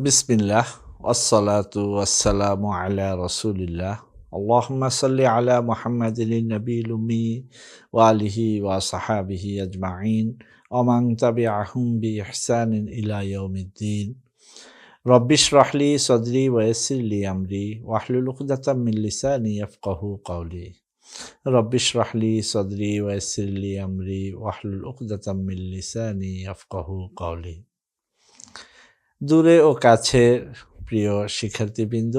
বিসমিল্লাহ ওয়াসসালাতু ওয়াসসালামু আলা রাসূলিল্লাহ আল্লাহুম্মা সাল্লি আলা মুহাম্মাদিন নবিয়্যিল উম্মি ওয়া আলিহি ওয়া সাহবিহি আজমাইন ওয়া মান তাবিআহুম বিইহসানিন ইলা ইয়াউমিদ্দিন রব্বি ইশরাহ লি সাদরি ওয়া ইয়াসসির লি আমরি ওয়াহলুল উকদাতাম মিন লিসানি ইয়াফকাহু কওলি রব্বি ইশরাহ লি সাদরি ওয়া ইয়াসসির লি আমরি ওয়াহলুল উকদাতাম মিন লিসানি ইয়াফকাহু কওলি। দূরে ও কাছের প্রিয় শিক্ষার্থীবৃন্দ,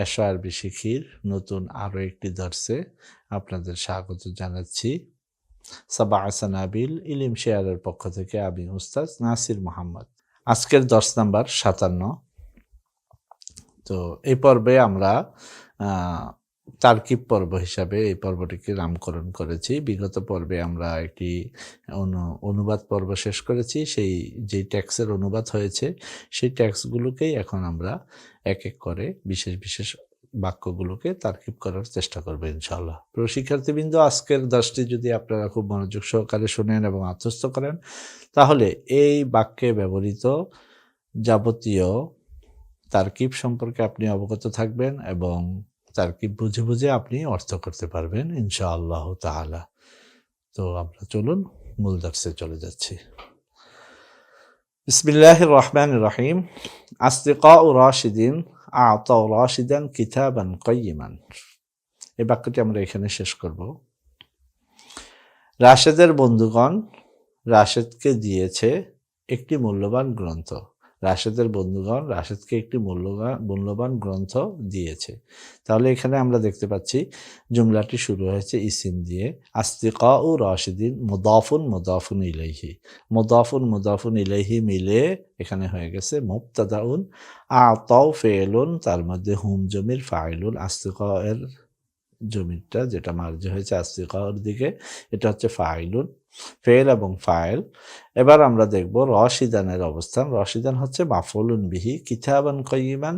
এশো আরবি শিখির নতুন আরও একটি দর্সে আপনাদের স্বাগত জানাচ্ছি। সাবা আসানাবিল ইলিম শেয়ারের পক্ষ থেকে আমি উস্তাদ নাসির মোহাম্মদ। আজকের দর্স নাম্বার 57। তো এই পর্বে আমরা তারকিব পর্ব হিসাবে এই পর্বটিকে নামকরণ করেছি। বিগত পর্বে আমরা একটি অনুবাদ পর্ব শেষ করেছি। সেই যে ট্যাক্সের অনুবাদ হয়েছে সেই ট্যাক্সগুলোকেই এখন আমরা এক এক করে বিশেষ বিশেষ বাক্যগুলোকে তারকিব করার চেষ্টা করবো ইনশাআল্লাহ। প্রিয় শিক্ষার্থীবৃন্দ, আজকের দর্শটি যদি আপনারা খুব মনোযোগ সহকারে শোনেন এবং আত্মস্থ করেন, তাহলে এই বাক্যে ব্যবহৃত যাবতীয় তারকিব সম্পর্কে আপনি অবগত থাকবেন এবং তারকিব বুঝে বুঝে আপনি অর্থ করতে পারবেন ইনশাআল্লাহ তাআলা। তো আমরা চলুন মূল দর্সে চলে যাচ্ছি। বিসমিল্লাহির রহমানির রহিম। আসদিকাউ রাশিদিন আ'তাউ রাশিদান কিতাবান কাইয়িমান। এই বাক্যটি আমরা এখানে শেষ করব। রাশেদের বন্ধুগণ রাশেদকে দিয়েছে একটি মূল্যবান গ্রন্থ। রাশেদের বন্ধুগণ রাশেদকে একটি মূল্যবান গ্রন্থ দিয়েছে। তাহলে এখানে আমরা দেখতে পাচ্ছি জুমলাটি শুরু হয়েছে ইসিম দিয়ে। আসদিকাউ রাশিদিন মুদাফুন ইলাইহি। মুদাফুন ইলাইহি মিলে এখানে হয়ে গেছে মুবতাদাউন। আ'তাউ ফেলুন, তার মধ্যে হুম জমির ফাইলুন। আসদিকা এর জমিরটা যেটা মার্জি হয়েছে আসদিকার দিকে, এটা হচ্ছে ফাইলুন, ফেল এবং ফাইল। এবার আমরা দেখব রশিদানের অবস্থান। রশিদান হচ্ছে মাফউলুন বিহি। কিতাবান কাইয়িমান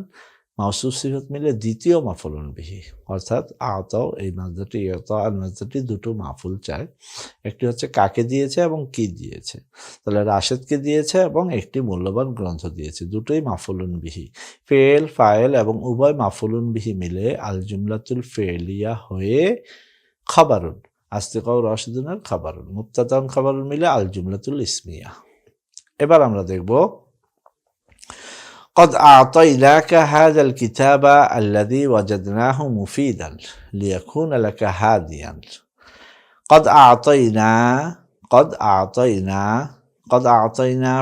মাওসুফ সিফাত মিলে দ্বিতীয় মাফউলুন বিহি, অর্থাৎ আতাও এই মাসদারটি ইতা আর মাসদারটি দুটো মাফুল চায়। একটি হচ্ছে কাকে দিয়েছে এবং কি দিয়েছে। তাহলে রাশেদকে দিয়েছে এবং একটি মূল্যবান গ্রন্থ দিয়েছে, দুটোই মাফউলুন বিহি। ফেল ফাইল এবং উভয় মাফউলুন বিহি মিলে আল জুমলাতুল ফেলিয়া হয়ে খাবারুন। আসদিকাউ রাশিদুনের খাবারুন, মুবতাদাউন খাবারুন মিলে আল জুমলাতুল ইসমিয়া। এবার আমরা দেখব قد أعطيناك هذا الكتاب الذي وجدناه مفيدا ليكون لك هاديا। قد أعطينا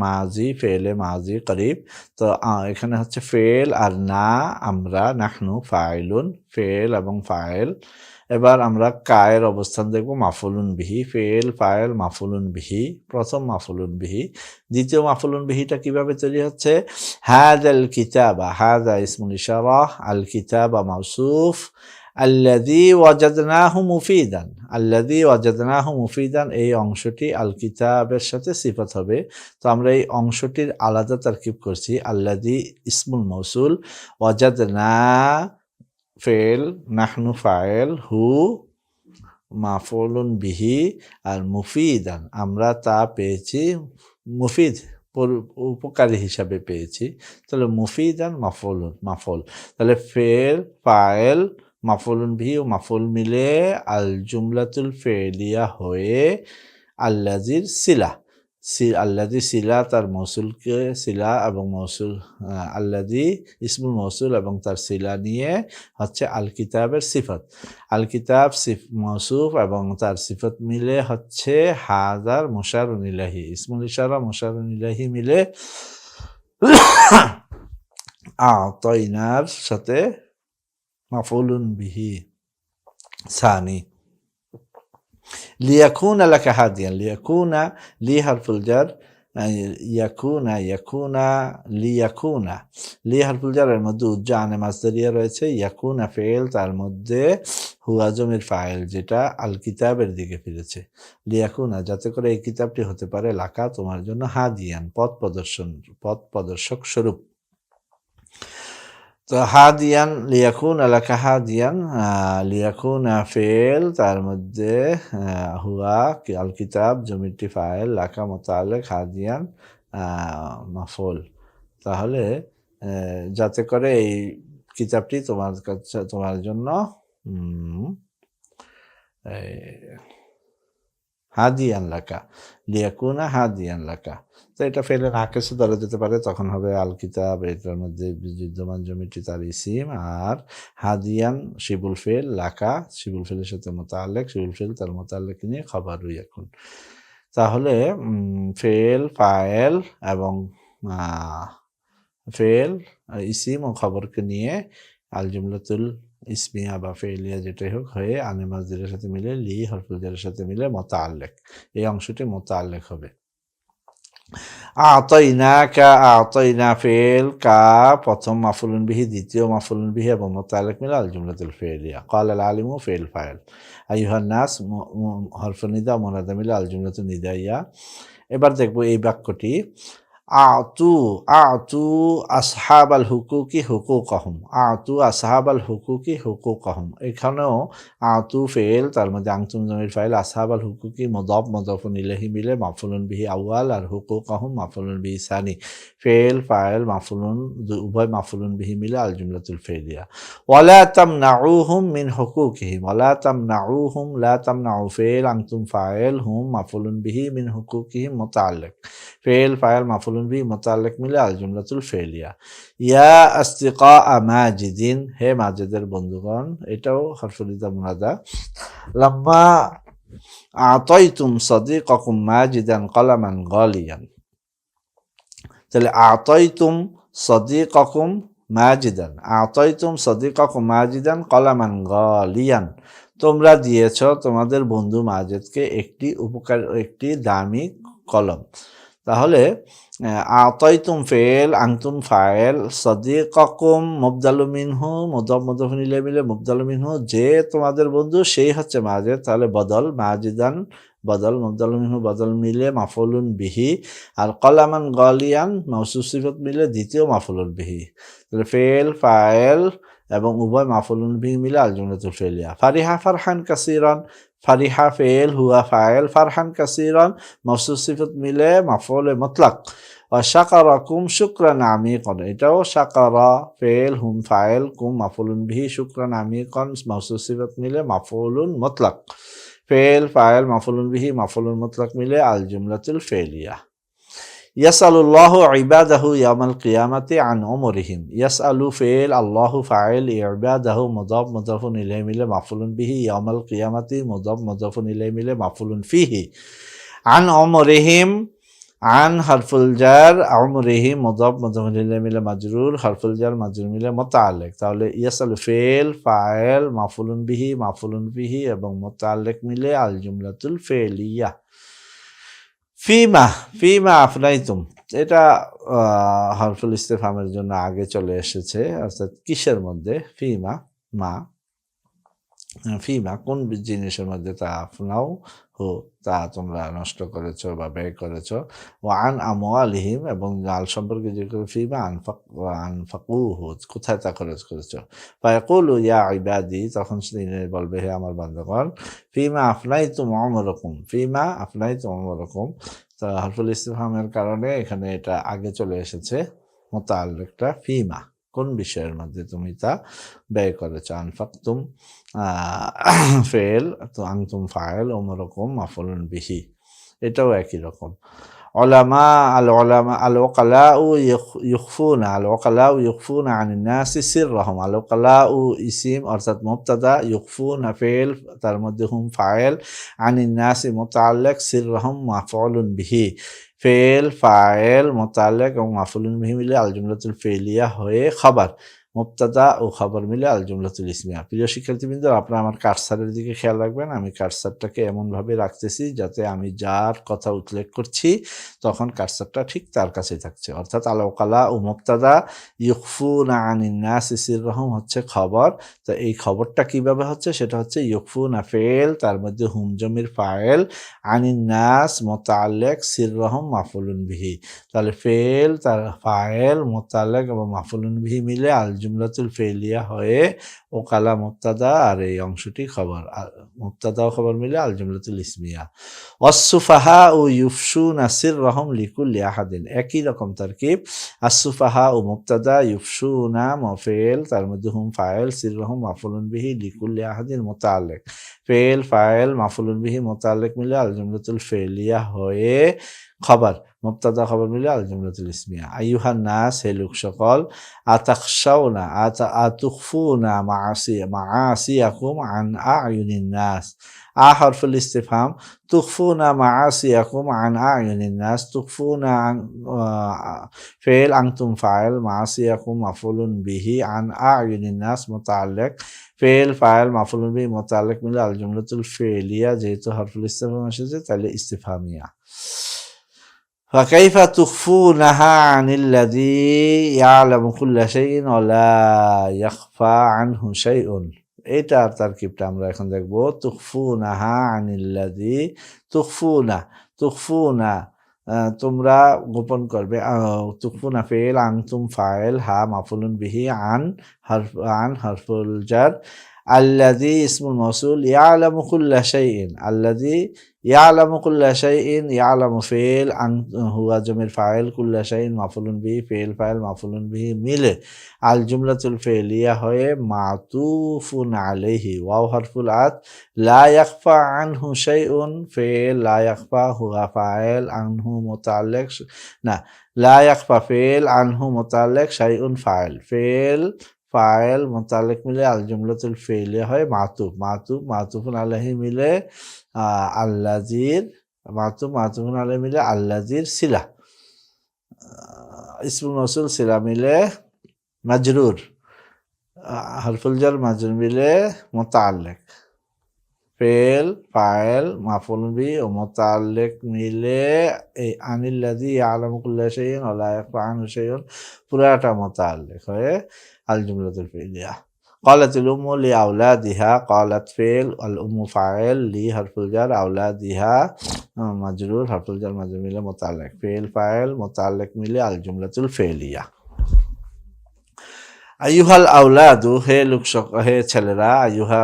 মাজি, ফেলে মাজি করিব। তো এখানে হচ্ছে ফেল আর না আমরা, নাহনু ফাইলুন, ফেল এবং ফাইল। এবার আমরা কায়ের অবস্থান দেখব মাফুলুন বিহি। ফেল ফাইল মাফুলুন বিহি, প্রথম মাফুলুন বিহি। দ্বিতীয় মাফুলুন বিহিটা কিভাবে তৈরি হচ্ছে? হাযাল কিতাবা, হাযা ইসমুল ইশারাহ, আল কিতাবা মাওসুফ, আল্লাযী ওয়াজাদনাহু মুফিদান। আল্লাযী ওয়াজাদনাহু মুফিদান এই অংশটি আল কিতাবের সাথে সিফাত হবে। তো আমরা এই অংশটির আলাদা তারকিব করছি। আল্লাযী ইসমুল মাওসুল, ওয়াজাদনা ফেল, নাহনু ফাইল, হু মাফউলুন বিহি, আর মুফিদান আমরা তা পেয়েছি মুফিদ উপকারী হিসাবে পেয়েছি। তাহলে মুফিদান মাফউল। তাহলে ফেল ফাইল মাফউলুন বিহি ও মাফউল মিলে আল জুমলাতুল ফেলিয়া হয়ে আল্লাযীর সিলা। আল্লাযী সিলা তার মৌসুলকে, সিলা এবং মৌসুল আল্লাযী ইসমুল মৌসুল এবং তার সিলা নিয়ে হচ্ছে আল কিতাবের সিফাত। আল কিতাব মৌসুফ এবং তার সিফাত মিলে হচ্ছে হাজার মুশারুন ইলাইহি, ইসমুল ইশারা মুশারুন ইলাইহি মিলে আ'তাইনার সাথে মাফউলুন বিহি সানি। লিয়াকুনা লাকা হাদিয়ান, লিয়াকুনা লি হারফুল জার, ইয়াকুনা লিয়াকুনা, লি হারফুল জারের মধ্যে উজ্জানে মাসদারিয়া রয়েছে, ইয়াকুনা ফেল, তার মধ্যে হুয়া জমির ফাইল যেটা আল কিতাবের দিকে ফিরেছে। লিয়াকুনা যাতে করে এই কিতাবটি হতে পারে লাকা তোমার জন্য, হাদিয়ান পথ প্রদর্শক স্বরূপ। তো হাদিয়ান লিয়াকুন আলাকা হাদিয়ান, লিয়াকুনা ফেল, তার মধ্যে হুয়া আল কিতাব জমিরটি ফাইল, লাকা মুতাআল্লিক, হাদিয়ান মাফউল। তাহলে যাতে করে এই কিতাবটি তোমার কাছে তোমার জন্য হাদিয়ান লাকা, লিয়াকুনা হাদিয়ান লাকা। তো এটা ফেলে নাকেসে ধরা যেতে পারে, তখন হবে আল কিতাব, এটার মধ্যে বিদ্যমান জমিটি তার ইসিম, আর হাদিয়ান শিবুল ফেল, লাকা শিবুল ফেলের সাথে মোতালেক, শিবুল ফেল তার মোতালেক নিয়ে খবর ইয়াকুন। তাহলে ফেল, ফায়েল এবং ফেল, ইসিম ও খবরকে নিয়ে আল জুমলাতুল ইসমিয়া বা ফেলিয়া যেটাই হোক হয়ে আনে মাজদিরের সাথে মিলে লি হরফুল জারের সাথে মিলে মোতাল্লেক, এই অংশটি মোতাল্লেক হবে। আতাইনাকা, আতাইনা ফেল, কা প্রথম মাফুলুন বিহি, দ্বিতীয় মাফুলুন বিহি এবং মোতাল্লেক মিলে আল জুমলাতুল ফেলিয়া। ক্বাল আল আলিমু ফেল ফাইল, আইয়ুহান নাস হরফুন নিদা মুনাদা মিলে আল জুমলাতুন নিদাইয়া। এবার দেখব এই বাক্যটি, আতু আতু আসহাবাল হুকুকি হুকুকাহুম, আতু আসহাবাল হুকুকি হুকুকাহুম। এখানেও আতু ফেল, তার মধ্যে আংতুম জমির ফাইল, আসহাবাল হুকুকি মুদাফ মুদাফুন ইলাইহি মিলে মাফুলুন বিহি আউয়াল, আর হুকুকাহুম মাফুলুন বিহি সানি। ফেল ফাইল মাফুলুন উভয় মাফুলুন বিহি মিলে আল জুমলাতুল ফেলিয়া। ওয়ালা তামনাউহুম মিন হুকুকিহিম, ওয়ালা তামনাউহুম, লা তামনাউ ফেল, আংতুম ফাইল, হুম মাফুলুন বিহি, মিন হুকুকিহিম মুতাআল্লিক। ফেল ফাইল মাফুলুন বিহি মুতাআল্লিক মিলে আল জুমলাতুল ফেলিয়া। ইয়া আসতিকা মাজিদিন, হে মাজিদের বন্ধুগণ, এটাও হরফুল ইদা মুনাদা। লাম্মা আতাইতুম সাদিকাকুম মাজিদান কলামান গালিয়ান, তাহলে আতাইতুম সাদিকাকুম মাজিদান, আতাইতুম সাদিকাকুম মাজিদান কলামান গালিয়ান, তোমরা দিয়েছ তোমাদের বন্ধু মাজিদকে একটি দামি কলম। তাহলে আতাইতুম ফেল, আনতুম ফাইল, সাদিকাকুম মুবদালু মিনহু, মুদাফ মুদাফুন ইলাইহি মিলে মুবদালু মিনহু, যে তোমাদের বন্ধু সেই হচ্ছে মাজিদ, তাহলে বদল মাজিদান বদল, মুবদালু মিনহু বদল মিলে মাফুলুন বিহি, আর কলামান গালিয়ান মাউসুফ সিফাত মিলে দ্বিতীয় মাফুলুন বিহি। তাহলে ফেল ফাইল এবং উভয় মাফুলুন বিহি মিলে আল জুমলাতুল ফেলিয়া। ফারিহা ফারহান কাসীরান, ফারিহা ফেল, হুয়া ফাইল, ফারহান কাসীরান মাউসুফ সিফাত মিলে মাফউল মুতলাক। শাকারাকুম শুকরান আমিকান, এটাও শাকারা ফেল, হুম ফাইল, কুম মাফউলুন বিহি, শুকরান আমিকান মাউসুফ সিফাত মিলে মাফউলুন মুতলাক। ফেল ফাইল মাফউলুন বিহি মাফউলুন মুতলাক মিলে আল জুমলাতুল ফেলিয়া। ইয়াসআলুল্লাহু ইবাদাহু ইয়াউমাল কিয়ামাতি আন উমরিহিম, ইয়াসআলু ফেল, আল্লাহু ফাইল, ইবাদাহু মুদাফ মুদাফুন ইলাইহি মিলে মাফউলুন বিহি, ইয়াউমাল কিয়ামাতি মুদাফ মুদাফুন ইলাইহি মিলে মাফউলুন ফিহি। আন উমরিহিম, আন হরফুল জার, উমরিহিম মুদাফ মুদাফুন ইলাইহি মিলে মাজরুর, হরফুল জার মাজরুর মিলে মুতাআল্লিক। তাহলে ইয়াসআলু ফেল ফাইল মাফউলুন বিহি মাফউলুন বিহি এবং মুতাআল্লিক মিলে আল জুমলাতুল ফেলিয়া। ফিমা, ফিমা আফনাইতুম, এটা হরফুল ইস্তিফহামের জন্য আগে চলে এসেছে, অর্থাৎ কিসের মধ্যে, ফিমা মা, ফিমা কোন জিনিসের মধ্যে তা আফনাও হো তা তোমরা নষ্ট করেছো বা ব্যয় করেছো। ও আন আমওয়ালিহিম, এবং জাল সম্পর্কে যে ফিমা আনফাকুহু, কোথায় তা খরচ করেছো। ফায়াকুলু ইয়া ইবাদি, তখন তিনি বলবে হে আমার বান্দাগণ, ফিমা আফনাইতুম উমরাকুম, ফিমা আফনাইতুম উমরাকুম। তো হরফুল ইস্তিফহামের কারণে এখানে এটা আগে চলে এসেছে মুতাআল্লিকটা, ফিমা কোন বিষয়ের মধ্যে তুমি তা ব্যয় করেছো। আনফাকতুম ফেল, তো আনতুম ফাইল, উমরাকুম মাফউলুন বিহি, এটাও একই রকম। উলামা আল ওকালাউ ইউখফুনা, আল ওকালাউ ইউখফুনা আনিন নাসি সিররাহুম, আল ওকালাউ ইসিম অর্থাৎ মুবতাদা, ইউখফুনা ফেল, তার মধ্যে হুম ফাইল, আনিন নাসি মুতাআল্লিক, সিররাহুম মাফউলুন বিহি। ফেল ফাইল মুতাআল্লিক এবং মাফউলুন বিহি মিলে আল জুমলাতুল ফেলিয়া হয়ে খবর, মুবতাদা ও খবর মিলে আল জুমলাতুল ইসমিয়া। প্রিয় শিক্ষার্থীবৃন্দ, আপনারা আমার কারসারের দিকে খেয়াল রাখবেন। আমি কারসারটাকে এমনভাবে রাখতেছি যাতে আমি যার কথা উল্লেখ করছি তখন কারসারটা ঠিক তার কাছেই থাকছে, অর্থাৎ আল ওকালা ও মুবতাদা, ইউখফুনা আনিন নাসি সিররাহুম হচ্ছে খবর। তো এই খবরটা কিভাবে হচ্ছে, সেটা হচ্ছে ইউখফুনা ফেল, তার মধ্যে হুম জমির ফাইল, আনিন নাস মুতাআল্লিক, সিররাহুম মাফউলুন বিহি। তাহলে ফেল, তার ফাইল, মুতাআল্লিক এবং মাফউলুন বিহি মিলে আল জুমলাতুল ফেলিয়া হয়ে ওকালা মুবতাদা আর এই অংশটি খবর, মুবতাদা ও খবর মিলে আল জুমলাতুল ইসমিয়া। ওয়াসসুফাহা ও ইউফশুনা সিররাহুম লিকুল্লি আহাদিন, একই রকম তারকিব। আসসুফাহা ও মুবতাদা, ইউফশুনা মফেল, তার মধ্যে হুম ফাইল, সিররাহুম মাফুলুন বিহি, লিকুল্লি আহাদিন মুতাআল্লিক। ফেল ফাইল মাফুলুন বিহি মুতাআল্লিক মিলে আল জুমলাতুল ফেলিয়া হয়ে খবর, মুবতাদা খবর মিলে আল জুমলাতুল ইসমিয়া। আইয়ুহান নাস, হে লোক সকল, আতাখশাউনা আতুখফুনা মাআসিয়াকুম আন আ'য়ুনিন নাস। হরফুল ইস্তিফহাম, তুখফুনা মাআসিয়াকুম আন আ'য়ুনিন নাস, তুখফুনা ফেল, আনতুম ফাইল, মাআসিয়াকুম মাফুলুন বিহি, আন আ'য়ুনিন নাস মুতাআল্লিক। ফেল ফাইল মাফুলুন বিহি মুতাআল্লিক মিলে আল জুমলাতুল ফেলিয়া, যেহেতু হরফুল ইস্তিফহাম এসেছে তাহলে ইস্তিফহামিয়া। فكيف تخفونها عن الذي يعلم كل شيء ولا يخفى عنه شيء। এটার তারকিবটা আমরা এখন দেখব। তুখফুনাহা আনিল্লাযী, তুখফুনা তোমরা গোপন করবে, তুখফুনা ফেল, আনতুম ফাইল, হা মাফুলুন বিহি, আন হরফুল জার, আল্লাযী ইসমুল মাওসুল, ইয়ালামু কুল্লা শাইইন, আল্লাযী ইয়ালামু কুল্লা শাইইন, ইয়ালামু ফেল, হুয়া জমির ফাইল, কুল্লা শাইইন মাফুলুন বিহি, ফেল ফাইল মাফুলুন বিহি মিলে আল জুমলাতুল ফেলিয়া হয়ে মাতুফুন আলাইহি, ওয়াও হরফুল আত, লা ইয়াখফা আনহু শাইউন, ফেল, লা ইয়াখফা হুয়া ফাইল, আনহু মুতাআল্লিক, না, লা ইয়াখফা ফেল, আনহু মুতাআল্লিক, শাইউন ফাইল, ফেল ফাইল মুতাআল্লিক মিলে আল জুমলাতুল ফেলিয়া হয় মাতুফুন আলাইহি মিলে আল্লাযীর, মাতুফুন আলাইহি মিলে আল্লাযীর সিলা, ইসমুল মাওসুল সিলা মিলে মাজরুর, হরফুল জার মাজরুর মিলে মুতাআল্লিক, ফেল ফাইল মাফুলুন বিহি ও মুতাআল্লিক মিলে আনিল্লাযী ইয়ালামু কুল্লা শাইইন ওয়া লা ইয়াখফা আনহু শাইউন, পুরাটা মুতাআল্লিক হয়ে আল জুমলাতুল ফেলিয়া। ক্বালাতিল উম্মু লি আওলাদিহা, ক্বালাত ফেল, আল উম্মু ফাইল, লি হরফুল জার, আওলাদিহা মাজরুর, হরফুল জার মাজরুর মিলে মুতাআল্লিক, ফেল ফাইল মুতাআল্লিক মিলে আল জুমলাতুল ফেলিয়া। আইয়ুহাল আওলাদু, হে লোক সকল, হে ছেলেরা, আইয়ুহা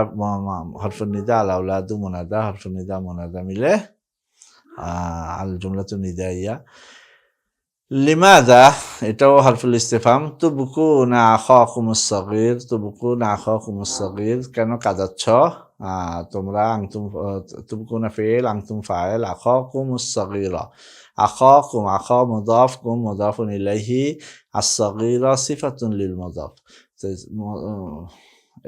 হরফুন নিদা, আল আওলাদু মুনাদা, হরফুন নিদা মুনাদা মিলে আল জুমলাতুন নিদাইয়া। লিমাযা, এটাও হরফুল ইস্তিফহাম, তুবকুনা আখাকুমুস সাগীর, তুবকুনা আখাকুমুস সাগীর, কেন কাঁদাচ্ছ তোমরা, আনতুম, তুবকুনা ফেল, আনতুম ফাইল, আখাকুমুস সাগীরা, আখাকুম, আখা মুদাফ, কুম মুদাফুন ইলাইহি, আস-সাগীরা সিফাতুন লিল মুদাফ,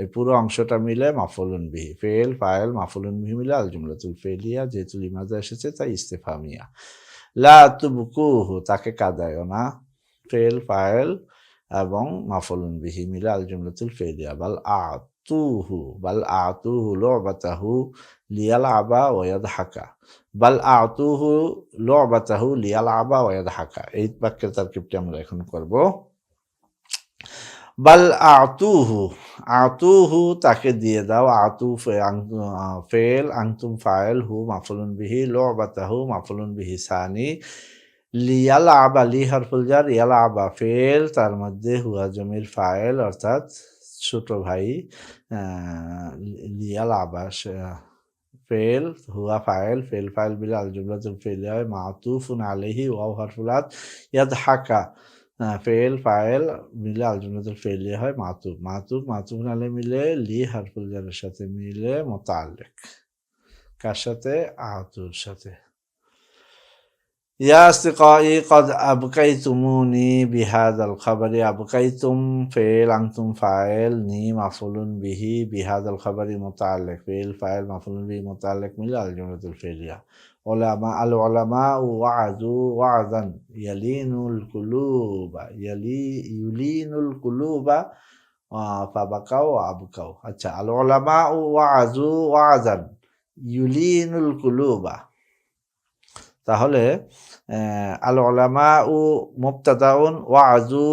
এই পুরো অংশটা মিলে মাফুলুন বিহি, ফেল ফাইল মাফুলুন বিহি মিলে আল জুমলাতুল ফেলিয়া, যেহেতু লিমাযা এসেছে তাই ইস্তিফহামিয়া। লা তুবকুহু, তাকে কাঁদায়ও না, ফেল ফাইল এবং মাফুলুন বিহি মিলে আল জুমলাতুল ফেলিয়া। বাল আতুহু লু'বাতাহু লিয়ালআবা ওয়া ইয়াদহাকা, বাল আতুহু লু'বাতাহু লিয়ালআবা ওয়া ইয়াদহাকা, এই বাক্যের তারকিবটি আমরা এখন করব। বাল আতুহু তাকে দিয়ে দাও, আতু ফেল, আনতুম ফাইল, হু মাফুলুন বিহি, লু'বাতাহু মাফুলুন বিহি সানি, লিয়ালআবা, লি হরফুল জার, ইয়ালআবা ফেল, তার মধ্যে হুয়া জমির ফাইল অর্থাৎ ছোট ভাই, লিয়ালআবা ফেল, হুয়া ফাইল, ফেল ফাইল বিল আল জুমলাতুল ফেলিয়া হয় মাতুফুন আলাইহি, ওয়াও হরফুল আত, ইয়াদহাকা ফেল ফাইল মিলে আল জুমলাতুল ফেলিয়া হয় মাতুফুন আলাইহি মিলে লি হরফুল জারের সাথে মিলে মুতাআল্লিক, কার সাথে, আতুর সাথে। ইয়া আসদিকাই কদ আবকাইতুমুনি বিহাযাল খাবারি, আবকাইতুম ফেল, আনতুম ফাইল, নি মাফুলুন বিহি, বিহাযাল খাবারি মুতাআল্লিক, ফেল ফাইল মাফুলুন বিহি মুতাআল্লিক মিলে আল জুমলাতুল ফেলিয়া। উলামা, আল উলামা ওয়া'যু ওয়া'যান ইয়ালিনুল কুলুবা, ইউলিনুল কুলুবা ফাবাকাও আবকাও। আচ্ছা, আল উলামা ওয়া'যু ওয়া'যান ইউলিনুল কুলুবা, তাহলে আল উলামা মুবতাদাউন, ওয়া'যু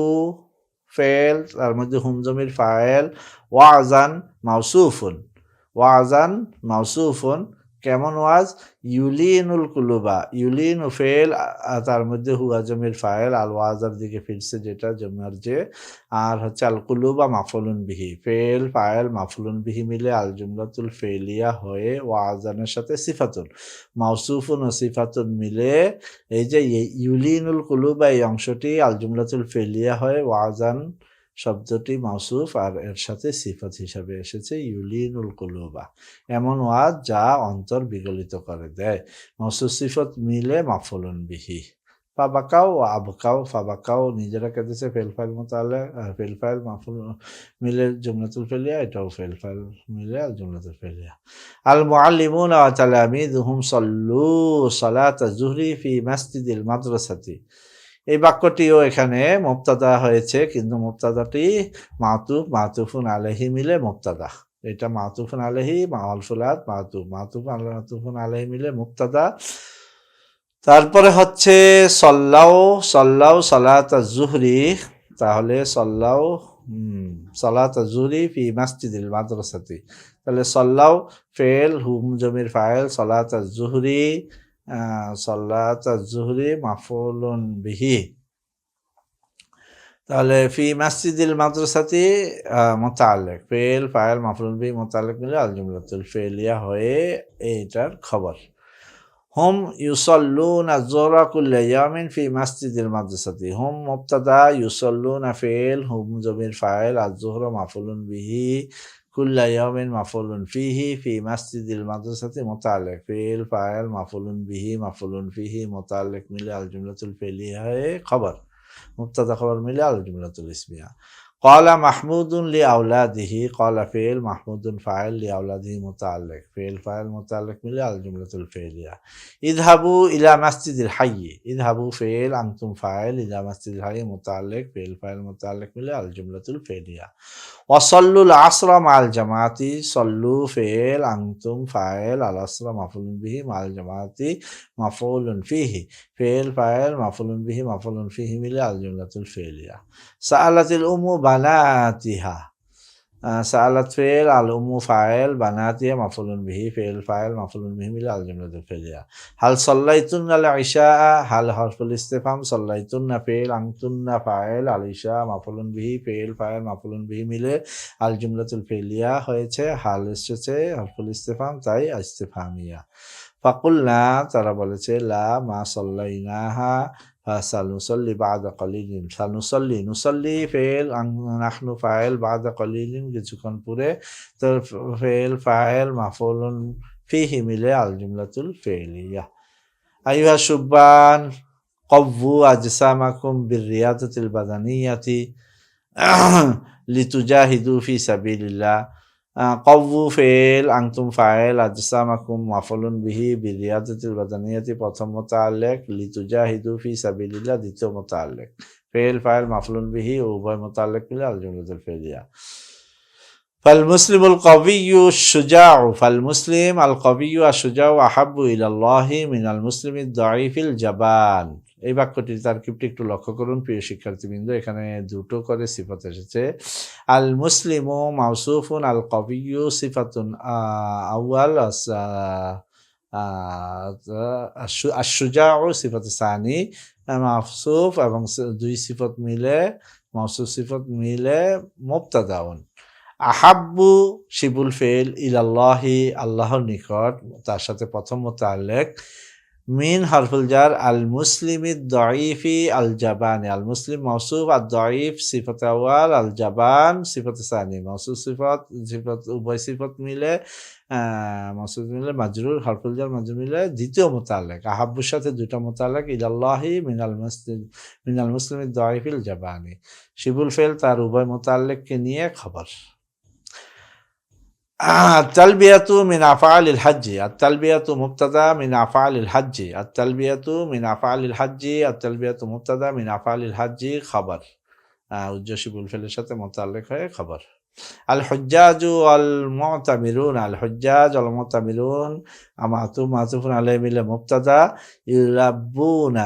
ফেল, তার মধ্যে হুম জমির ফাইল, ওয়া'যান মাওসুফুন, ওয়া'যান মাওসুফুন, কেমন ওয়াজ? ইউলিনুল কুলুবা, ইউলিনু ফেল, তার মধ্যে হুয়া জমির ফাইল, আল ওয়াজার দিকে ফিরছে যেটা জমার যে, আর হচ্ছে আল কুলুবা মাফুলুন বিহি, ফেল ফাইল মাফুলুন বিহি মিলে আল জুমলাতুল ফেলিয়া হয়ে ওয়াজানের সাথে সিফাতুন, মাউসুফুন ও সিফাতুন মিলে এই যে ইউলিনুল কুলুবা এই অংশটি আল জুমলাতুল ফেলিয়া হয়ে ওয়াজান শব্দটি মাউসুফ আর এর সাথে সিফাত হিসাবে এসেছে ইউলিনুল কুলুবা, এমন ওয়াজ যা অন্তর বিগলিত করে দেয়। মাউসুফ সিফাত মিলে মাফুলুন বিহি। ফাবাকাও ও আবকাও, ফাবাকাও নিজেরা কেঁদেছে ফেল ফাইল মোতালেক, ফেল ফাইল মাফুল মিলে জুমলাতুল ফেলিয়া, এটাও ফেল ফাইল মিলে আর জুমলাতুল ফেলিয়া। আল মুআল্লিমুনা ওয়া তালামিযুহুম সাল্লু সালাতা যুহরি ফি মাসজিদিল মাদ্রাসাতি। এই বাক্যটিও এখানে মুবতাদা হয়েছে, কিন্তু মুবতাদাটি মাতুফুন আলাইহি মিলে মুবতাদা। এটা মাতুফুন আলাইহি, মাওয়ালফুলাত মাতুফুন আলাইহি মিলে মুবতাদা। তারপরে হচ্ছে সল্লাও সালাতা যুহরি, তাহলে সল্লাও সালাতা যুহরি ফি মাসজিদিল মাদ্রাসাতি, তাহলে সল্লাও ফেল হুম জমির ফাইল, সালাতা যুহরি সালাতা যুহরি মাফুলুন বিহি, তাহলে ফি মাসজিদিল মাদ্রাসাতি মুতাআল্লিক, ফেল ফাইল মাফুলুন বিহি মুতাআল্লিক মিলে আল জুমলাতুল ফেলিয়া হয়ে এইটার খবর। হুম ইউসাল্লুনা যুহরা কুল্লা ইয়াউমিন ফি মাসজিদিল মাদ্রাসাতি, হুম মুবতাদা, ইউসাল্লুনা ফেল, হুম জমির ফাইল, আয-যুহরা মাফুলুন বিহি, কুল্লা ইয়াউমিন মাফুলুন ফিহি, ফি মাসজিদিল মাদ্রাসাতি মুতাআল্লিক, ফেল ফাইল মাফুলুন ফিহি মুতাআল্লিক মিলে আল জুমলাতুল ফেলিয়া হয়ে খবর, মুবতাদা খবর মিলে আল জুমলাতুল ইসমিয়া। ক্বালা মাহমুদুন লিআওলাদিহি, ক্বালা ফেল মাহমুদুন ফাইল, লিআওলাদিহি মুতাআল্লিক, ফেল ফাইল মুতাআল্লিক মিলে আল জুমলাতুল ফেলিয়া। ইযহাবু ইলা মাসজিদিল হায়্যি, ইযহাবু ফেল আনতুম ফাইল, ইলা মাসজিদিল হায়্যি মুতাআল্লিক, ফেল ফাইল মুতাআল্লিক মিলে আল জুমলাতুল ফেলিয়া। ওয়াসাল্লুল আসরা মাল জামাতি, সল্লু ফেল আনতুম ফাইল, আল আসরা মাফুলুন বিহি মাল জামাতি মাফউলুন ফিহি, ফেল ফাইল মাফুলুন ফিহি মিলে আল জুমলাতুল ফেলিয়া। সাআলাতিল উম্মু বানাতিহা, সাআলাত ফেল, আল উম্মু ফাইল, বানাতিহা মাফুলুন বিহি, ফেল ফাইল মাফুলুন বিহি মিলে আল জুমলাতুল ফেলিয়া। হাল সাল্লাইতুন্না আল ইশা, হাল হরফুল ইস্তিফহাম, সাল্লাইতুন্না ফেল, আনতুন্না ফাইল, আল ইশা মাফুলুন বিহি, ফেল ফাইল মাফুলুন বিহি মিলে আল জুমলাতুল ফেলিয়া হয়েছে, হাল এসেছে হরফুল ইস্তিফহাম তাই ইস্তিফহামিয়া। ফাকুলনা তারা বলেছে, লা মা সাল্লাইনাহা সানুসল্লি বাদা কলিলিন, নুসল্লি ফেল, নাহনু ফাইল, বাদা কলিলিন কিছুক্ষণ পরে, তো ফেল ফাইল মাফুলুন ফিহি মিলে আল জুমলাতুল ফেলিয়া। আইয়ুহা শুববান কవ్বু আজসামাকুম বিরিয়াদাতিল বাদানিয়াতি লিতুজাহিদু ফি সাবিলিল্লাহ, কవ్বু ফেল, আনতুম ফাইল, আজসামাকুম মাফুলুন বিহি, বিরিয়াদাতিল বাদানিয়াতি প্রথম মুতাআল্লিক, লিতুজাহিদু ফি সাবিলিল্লাহ দ্বিতীয় মুতাআল্লিক, ফেল ফাইল মাফুলুন বিহি উভয় মুতাআল্লিক মিলে আল জুমলাতুল ফেলিয়া। ফাল মুসলিমুল কবিয়্যু শুজাউ, ফাল মুসলিম আল কবিয়্যু আশ-শুজাউ আহাব্বু ইলাল্লাহি মিনাল মুসলিমিদ দাঈফিল জাবান। এই বাক্যটির তারকিবটি একটু লক্ষ্য করুন প্রিয় শিক্ষার্থীবৃন্দ, এখানে দুটো করে সিফাত এসেছে। আল মুসলিমু মাউসুফুন, আল কবিয়্যু সিফাতুন আউয়াল, আশ-শুজাউ সিফাত সানি মাওসুফ, এবং দুই সিফাত মিলে মাউসুফ সিফাত মিলে মুবতাদাউন। আহাব্বু শিবুল ফেল, ইলাল্লাহি আল্লাহর নিকট, তার সাথে প্রথম মুতাআল্লিক, মিন হরফুল জার, আল মুসলিমিদ দাঈফি আল জাবানি, আল মুসলিম মাউসুফ, আর দাঈফ সিফাত আউয়াল, আল জাবান সিফাত সানি, মাউসুফ সিফাত উভয় সিফাত মিলে মাউসুফ মিলে মাজরুর, হরফুল জার মাজরুর মিলে দ্বিতীয় মুতাআল্লিক, আহাব্বুর সাথে দুটো মুতাআল্লিক, ইলাল্লাহি মিনাল মুসলিমিদ দাঈফিল জাবানি, শিবুল ফেল তার উভয় মুতাআল্লিককে নিয়ে খবর। التلبية من أفعال الحج، التلبية مبتدأ من أفعال الحج، التلبية من أفعال الحج، التلبية مبتدأ من أفعال الحج خبر، শিবুল ফেলের সাথে মুতাআল্লিক হয়ে খবর। আল হুজ্জাজু ওয়াল মুতামিরুন, আল হুজ্জাজ ওয়াল মুতামিরুন মাতুফুন আলাইহি মিলে মুবতাদা, ইউলাব্বুনা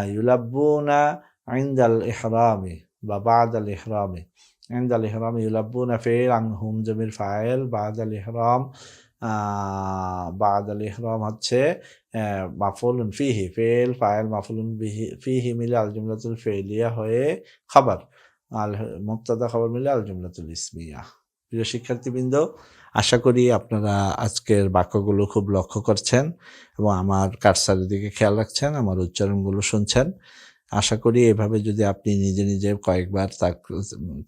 ইনদাল ইহরামি বা বাদাল ইহরামি, عند الإحرام يلبون فعل عن هم ضمير فاعل بعد الإحرام বাদাল ইহরাম হচ্ছে মাফউলুন ফিহি, ফেল ফাইল মাফউলুন বিহি ফিহি মিলে আল জুমলাতুল ফেলিয়া হয়ে খাবার, আল মুবতাদা খবর মিলে আল জুমলাতুল ইসমিয়া। প্রিয় শিক্ষার্থীবৃন্দ, আশা করি আপনারা আজকের বাক্যগুলো খুব লক্ষ্য করছেন এবং আমার কারসারের দিকে খেয়াল রাখছেন, আমার উচ্চারণগুলো শুনছেন। আশা করি এভাবে যদি আপনি নিজে নিজে কয়েকবার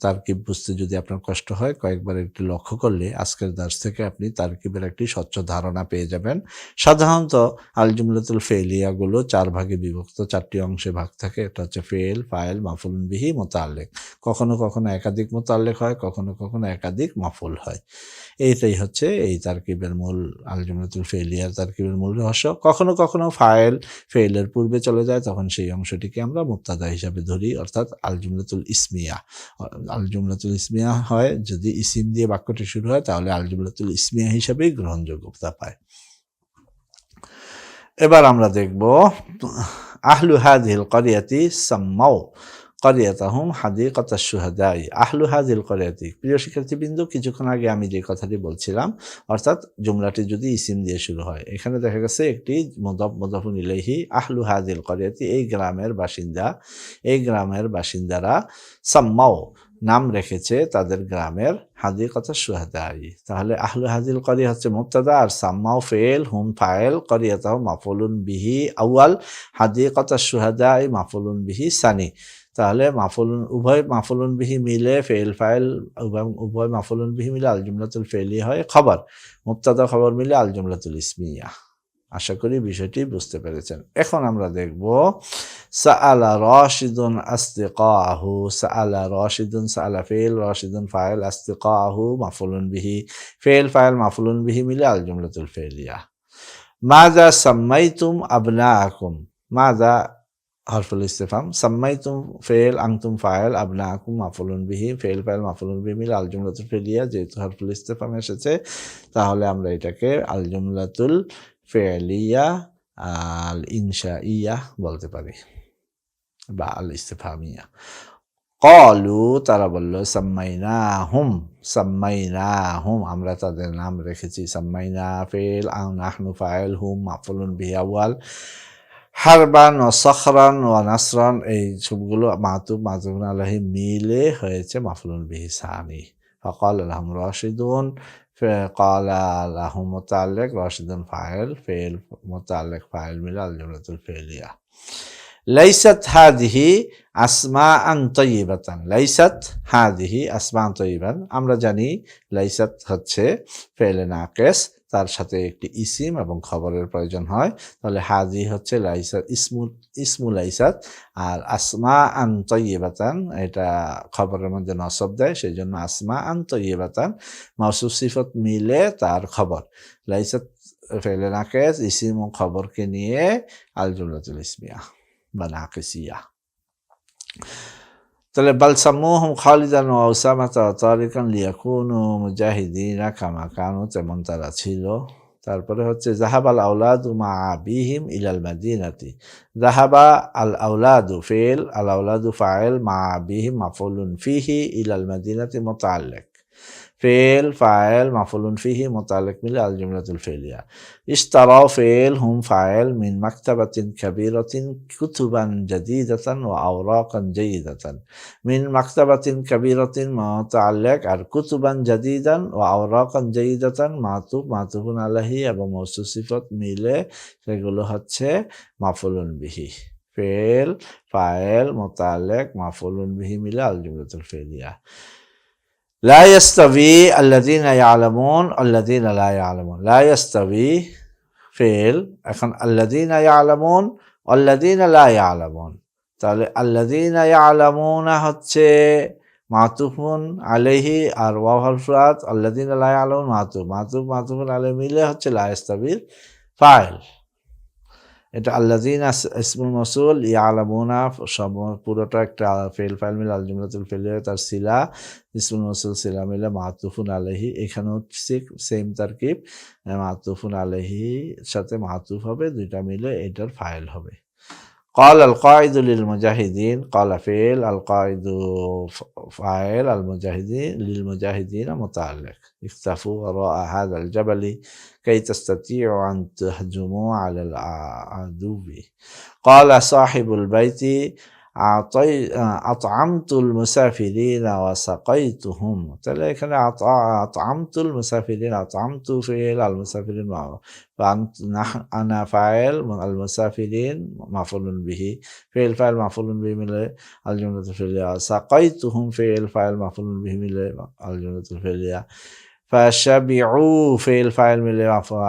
তারকিব বুঝতে যদি আপনার কষ্ট হয়, কয়েকবার একটু লক্ষ্য করলে আজকের দার্স থেকে আপনি তারকিবের একটি স্বচ্ছ ধারণা পেয়ে যাবেন। সাধারণত আল জুমলাতুল ফেলিয়াগুলো 4 ভাগে বিভক্ত, 4টি অংশে ভাগ থাকে। এটা হচ্ছে ফেল, ফাইল, মাফউলুন বিহি, মুতাআল্লিক। কখনো কখনো একাধিক মুতাআল্লিক হয়, কখনো কখনো একাধিক মাফউল হয়। এইটাই হচ্ছে এই তারকিবের মূল, আল জুমলাতুল ফেলিয়ার তারকিবের মূল রহস্য। কখনো কখনো ফাইল ফেলের পূর্বে চলে যায়, তখন সেই অংশটিকে আমরা মুবতাদা হিসাবে ধরি, অর্থাৎ আল জুমলাতুল ইসমিয়া। আল জুমলাতুল ইসমিয়া হয় যদি ইসিম দিয়ে বাক্যটি শুরু হয়, তাহলে আল জুমলাতুল ইসমিয়া হিসাবেই গ্রহণযোগ্যতা পায়। এবার আমরা দেখব আহলু হাযিহিল ক্বরিয়াতি সাম্মাউ ক্বরিয়াতাহুম হাদিকাতাশ শুহাদাই। আহলু হাযিহিল ক্বরিয়াতি, প্রিয় শিক্ষার্থীবৃন্দ, কিছুক্ষণ আগে আমি যে কথাটি বলছিলাম, অর্থাৎ জুমলাটি যদি ইসিম দিয়ে শুরু হয়, এখানে দেখা গেছে একটি মুদাফ মুদাফুন ইলাইহি, আহলু হাযিহিল ক্বরিয়াতি, এই গ্রামের বাসিন্দা, এই গ্রামের বাসিন্দারা সাম্মাউ নাম রেখেছে তাদের গ্রামের হাদিকাতাশ শুহাদাই। তাহলে আহলু হাযিহিল ক্বরিয়া হচ্ছে মুবতাদা, আর সাম্মাউ ফেল, হুম ফাইল, ক্বরিয়াতাহুম মাফউলুন বিহি আউয়াল, হাদিকাতাশ শুহাদাই মাফউলুন বিহি সানি। তাহলে মাফউলুন, উভয় মাফউলুন বিহি মিলে ফেল ফাইল, উভয় মাফউলুন বিহি মিলে আল জুমলাতুল ফেলিয়া হয় খবর, মুবতাদা খবর মিলে আল জুমলাতুল ইসমিয়া। আশা করি বিষয়টি বুঝতে পেরেছেন। এখন আমরা দেখব সাআলা রাশিদুন আসতিকাহু। সাআলা রাশিদুন, সাআলা ফেল, রাশিদুন ফাইল, আসতিকাহু মাফউলুন বিহি, ফেল ফাইল মাফউলুন বিহি মিলে আল জুমলাতুল ফেলিয়া। মাযা সাম্মাইতুম আবনাআকুম। মাযা হরফুল ইস্তিফহাম, সাম্মাইতুম ফেল, আনতুম ফাইল, আবনাআকুম মাফউলুন বিহি, ফেল ফাইল মাফউলুন বিহি মিলে আল জুমলাতুল ফেলিয়া। যেহেতু হরফুল ইস্তিফহাম এসেছে, তাহলে আমরা এটাকে আল জুমলাতুল ফেলিয়া আল ইনশাইয়া বলতে পারি, বা আল ইস্তিফহামিয়া। ক্বালু, তারা বলল, সাম্মাইনাহুম, সাম্মাইনাহুম, আমরা তাদের নাম রেখেছি। সাম্মাইনা ফেল, আও নাহনু ফাইল, হুম মাফউলুন বিহি আউয়াল, হারবান ও সখরান ও নাসরান, এই সবগুলো মাতুব মাতুবুন আলাইহি মিলে হয়েছে মাফউলুন বিহি সানি। ফাকাল লাহুম রাশিদুন, ক্বালা লাহুম মুতাআল্লিক, রাশিদুন ফাইল, ফেল মুতাআল্লিক ফাইল মিলে আল জুমলাতুল ফেলিয়া। লাইসাত হাযিহি আসমাআন তাইয়িবাতান। লাইসাত হাযিহি আসমাআন তাইয়িবান, আমরা জানি লাইসাত হচ্ছে ফেলে নাকিস, তার সাথে একটি ইসিম এবং খবরের প্রয়োজন হয়। তাহলে হাযি হচ্ছে লাইসাত, ইসমু লাইসাত, আর আসমাআন তাইয়িবাতান এটা খবরের মধ্যে নসব দেয়, সেই জন্য আসমাআন তাইয়িবাতান মাওসুফ সিফত মিলে তার খবর। লাইসাত ফেলে নাকিস, ইসিম ও খবরকে নিয়ে আল জুমলাতুল ইসমিয়া বা নাকিসিয়া। তাহলে বাল সাম্মুহুম খালিদান ওয়া উসামাতা ওয়া তারিকান লিয়াকুনু মুজাহিদিনা কামা কানু, তেমন তারা ছিল। তারপরে হচ্ছে যাহাবাল আওলাদু মা আবিহিম ইলাল মাদিনাতি। যাহাবা আল আওলাদু ফেল, আল আওলাদু ফাইল, মা আবিহিম মাফউলুন ফিহি, ইলাল মাদিনাতি মুতাআল্লিক, ফেল ফাইল মাফউলুন ফিহি মুতাআল্লিক মিলে আল জুমলাতুল ফেলিয়া। ইশতারাও ফেল, হুম ফাইল, মিন মাকতাবাতিন কাবীরাতিন কুতুবান জাদীদাতান ওয়া আওরাকান জাইদাতান। মিন মাকতাবাতিন কাবীরাতিন মুতাআল্লিক, আর কুতুবান জাদীদান ওয়া আওরাকান জাইদাতান মাতুব মাতুবুন আলাইহি এবং মওসুফ সিফত মিলে সেগুলো হচ্ছে মাফউলুন বিহি। ফেল ফাইল মুতাআল্লিক মাফউলুন বিহি মিলে আল জুমলাতুল ফেলিয়া। লা ইয়াস্তাবি আল্লাযীনা ইয়ালামুন আল্লাযীনা লা ইয়ালামুন। লা ইয়াস্তাবি ফেল, এখন আল্লাযীনা ইয়ালামুন আল্লাযীনা লা ইয়ালামুন। তাহলে আল্লাযীনা ইয়ালামুনা হচ্ছে মাতুফুন আলাইহি, আর ওয়াও হরফাত, আল্লাযীনা লা ইয়ালামুন মাতুব, মাতুব মাতুফুন আলাইহি মিলে হচ্ছে লা ইয়াস্তাবির ফাইল। এটা আল্লাযীনা ইসমুল মাওসুল, ইয়ালামুনা সব পুরোটা একটা ফেল ফাইল মিলে আল জুমলাতুল ফেলিয়া, তার সিলা ইসমুল মাওসুল সিলা মিলে মাতুফুন আলাইহি। এখানেও সেম তারকিব, মাতুফুন আলাইহি সাথে মাতুফ হবে, দুইটা মিলে এটার ফাইল হবে। قال القائد للمجاهدين قال فعل القائد فاعل المجاهدين للمجاهدين متعلق اختفوا وراء هذا الجبل كي تستطيعوا أن تهجموا على العدو. قال صاحب البيت أطعمت المسافرين وسقيتهم. তাহলে এখানে أطعمت المسافرين أطعمت فعل المسافرين أنا فاعل المسافرين مفعول به فاعل مفعول به من الجملة الفعلية سقيتهم فاعل مفعول به من الجملة الفعلية فشبعوا فاعل من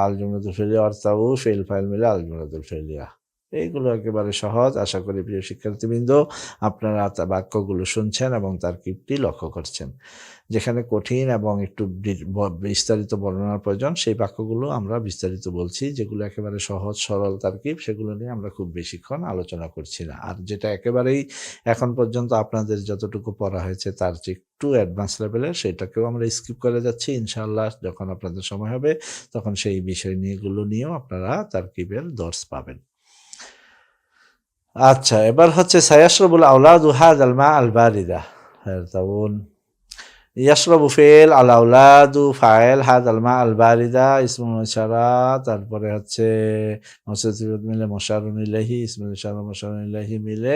الجملة الفعلية وارتووا فاعل من الجملة الفعلية। এইগুলো একেবারে সহজ। আশা করি প্রিয় শিক্ষার্থীবৃন্দ আপনারা বাক্যগুলো শুনছেন এবং তারকিবটি লক্ষ্য করছেন। যেখানে কঠিন এবং একটু বিস্তারিত বর্ণনার প্রয়োজন সেই বাক্যগুলো আমরা বিস্তারিত বলছি, যেগুলো একেবারে সহজ সরল তারকিব সেগুলো নিয়ে আমরা খুব বেশিক্ষণ আলোচনা করছি না। আর যেটা একেবারেই এখন পর্যন্ত আপনাদের যতটুকু পড়া হয়েছে তার চেয়ে একটু অ্যাডভান্স লেভেলের সেটাকেও আমরা স্কিপ করে যাচ্ছি। ইনশাআল্লাহ যখন আপনাদের সময় হবে তখন সেই বিষয় নিয়েও আপনারা তারকিবের দর্স পাবেন। আচ্ছা, এবার হচ্ছে সায়াশরাবুল আওলাদু হাযাল মা আল বারিদা। তারপর ইয়াশরাবু ফেল আল আওলাদু ফাইল হাযাল মা আল বারিদা ইসমুল ইশারা, তারপরে হচ্ছে মুসতাতির মিলে মুশারুন ইলাইহি ইসমুল ইশারা মুশারুন ইলাইহি মিলে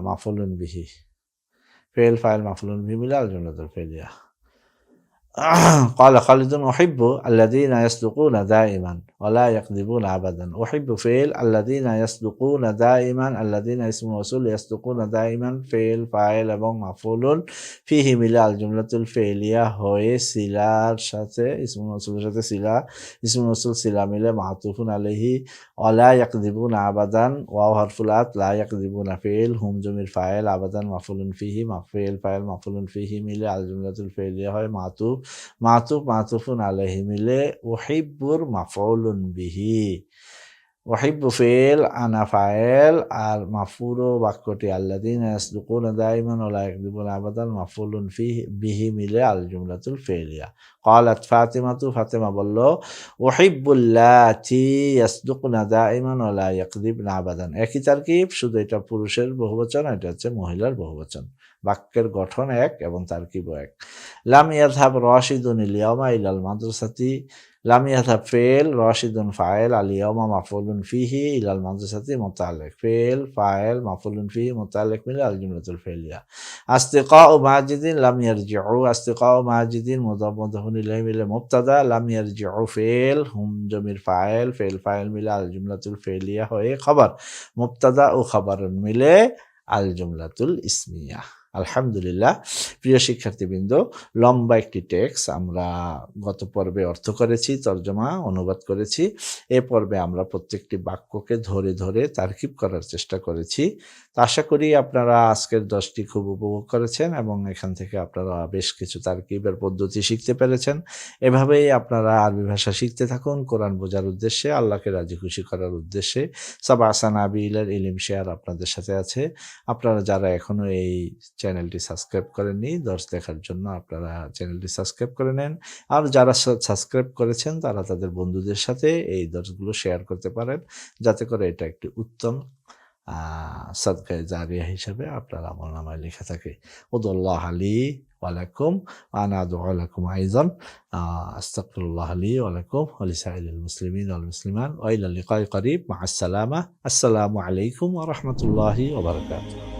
মাফউলুন বিহি ফেল ফাইল মাফউলুন বিহি মিলে আল জুমলাতুল ফেলিয়া। قال خالد أحب الذين يصدقون دائما ولا يكذبون أبدا. أحب فعل الذين يصدقون دائما الذين اسم موصول يصدقون دائما فعل فاعل এবং মাফউলুন ফিহি মিলে আল জুমলাতুল ফেলিয়া হয়ে সিলার সাথে ইসমুল মৌসুলের সাথে ইসমুল মৌসুল সিলা মিলে মাতুফুন আলাইহি ওয়ালা ইয়াকযিবুনা আবাদান ওয়াও হারফুল আত লা ইয়াকযিবুনা ফিল হুম জমির ফাইল আবাদান মাফউলুন ফিহি মাফউল ফাইল মাফউলুন ফিহি মিলে আল জুমলাতুল ফেলিয়া হয় মাতুফুন আলাইহি মিলে উহিব্বুর মাফউলুন বিহি। উহিব্বু ফিল আনা ফাইল আর মাফউল বাক্যটি আল্লাযীনা ইয়াসদুকুনা দাইমান ওয়া লা ইয়াকযিবুনা আবাদান মাফউলুন ফিহি বিহি মিলে আল জুমলাতুল ফিলিয়া। ক্বালাত ফাতিমা বলল উহিব্বুল্লাতি ইয়াসদুকুনা দাইমান ওয়া লা ইয়াকযিবনা আবাদান। একই তারকিব, শুধু এটা পুরুষের বহুবচন, এটা হচ্ছে মহিলার বহুবচন। বাক্যের গঠন এক এবং তারকিবও এক। লাম ইয়াযহাব রাশিদুন আল-ইয়াওমা ইলাল মাদ্রাসাতি। লাম ইয়াযহাব ফিল রাশিদুন ফাইল আল-ইয়াওমা মাফউলুন ফিহি ইলাল মাদ্রাসাতি মুতাআল্লিক ফিল ফাইল মাফউলুন ফিহি মুতাআল্লিক মিলে আল জুমলাতুল ফিলিয়া। আসতিকাউ মাজিদিন লাম ইয়ারজিউ আসতিকাউ মাজিদিন মুদাফ মুদাফুন ইলাইহি মিলে মুবতাদা লাম ইয়ারজিউ ফিল হুম জমির ফাইল ফাইল মিলে আল জুমলাতুল ফিলিয়া হয়ে খবর মুবতাদা ও খবরুন মিলে আল জুমলাতুল ইসমিয়া। আলহামদুলিল্লাহ প্রিয় শিক্ষার্থীবৃন্দ, লম্বা একটি টেক্সট আমরা গত পর্বে অর্থ করেছি, তর্জমা অনুবাদ করেছি। এ পর্বে আমরা প্রত্যেকটি বাক্যকে ধরে ধরে তারকিব করার চেষ্টা করেছি। আশা করি আপনারা আজকের 10টি খুব উপভোগ করেছেন এবং এখান থেকে আপনারা বেশ কিছু তারকিবের পদ্ধতি শিখতে পেরেছেন। এভাবেই আপনারা আরবি ভাষা শিখতে থাকুন, কোরআন বোঝার উদ্দেশ্যে, আল্লাহকে রাজি খুশি করার উদ্দেশ্যে। সাবা সানাবিলের ইলম শেয়ার আপনাদের সাথে আছে। আপনারা যারা এখনো এই চ্যানেলটি সাবস্ক্রাইব করেননি, দর্স দেখার জন্য আপনারা চ্যানেলটি সাবস্ক্রাইব করে নেন। আর যারা সাবস্ক্রাইব করেছেন তারা তাদের বন্ধুদের সাথে এই দর্সগুলো শেয়ার করতে পারেন, যাতে করে এটা একটি উত্তম সাদকায়ে জারিয়া হিসাবে আপনার আমলনামায় লেখা থাকে। উদুল্লাহ লি ওয়া লাকুম ওয়া আনা আদউ লাকুম আইযান আস্তাগফিরুল্লাহ লি ওয়া লাকুম ওয়া লিসাইরিল মুসলিমিন ওয়াল মুসলিমাত ওয়া ইলা লিকাই করিব মা আসসালামা। আসসালামু আলাইকুম ওয়া রাহমাতুল্লাহি ওয়া বারাকাতুহু।